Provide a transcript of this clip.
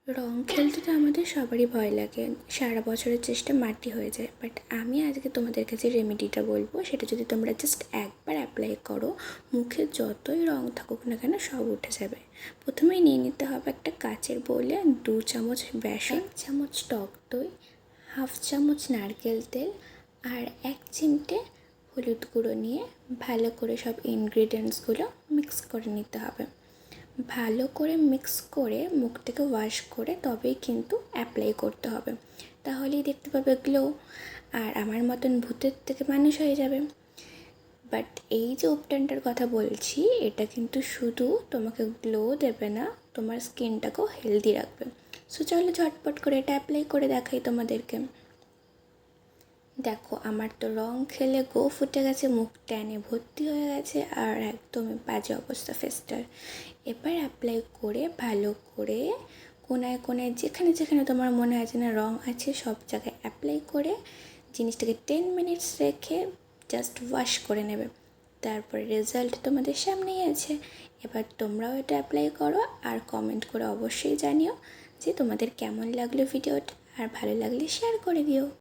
রং খেলতে তো আমাদের সবারই ভয় লাগে, সারা বছরের চেষ্টা মাটি হয়ে যায়। বাট আমি আজকে তোমাদের কাছে রেমেডিটা বলবো, সেটা যদি তোমরা জাস্ট একবার অ্যাপ্লাই করো, মুখে যতই রং থাকুক না কেন সব উঠে যাবে। প্রথমেই নিয়ে নিতে হবে একটা কাচের বোলে 2 চামচ বেসন, 1 চামচ টক দই, 1/2 চামচ নারকেল তেল আর 1 চিমটে হলুদ গুঁড়ো নিয়ে ভালো করে সব ইনগ্রিডিয়েন্টসগুলো মিক্স করে নিতে হবে। ভালো করে মিক্স করে মুখটাকে ওয়াশ করে তবেই কিন্তু অ্যাপ্লাই করতে হবে, তাহলেই দেখতে পাবে গ্লো, আর আমার মতন ভূতের থেকে মানুষ হয়ে যাবে। বাট এই যে উপটানটার কথা বলছি, এটা কিন্তু শুধু তোমাকে গ্লো দেবে না, তোমার স্কিনটাকেও হেলদি রাখবে। সো চলো ঝটপট করে এটা অ্যাপ্লাই করে দেখাই তোমাদেরকে। দেখো আমার তো রং খেলে গো ফুটে গেছে, মুখ ট্যানে ভর্তি হয়ে গেছে আর একদমই বাজে অবস্থা ফেসটার। এবার অ্যাপ্লাই করে ভালো করে কোনায় কোনায় যেখানে যেখানে তোমার মনে আছে না রং আছে সব জায়গায় অ্যাপ্লাই করে জিনিসটাকে 10 মিনিটস রেখে জাস্ট ওয়াশ করে নেবে। তারপরে রেজাল্ট তোমাদের সামনেই আছে। এবার তোমরাও এটা অ্যাপ্লাই করো আর কমেন্ট করে অবশ্যই জানিও যে তোমাদের কেমন লাগলো ভিডিওটা, আর ভালো লাগলে শেয়ার করে দিও।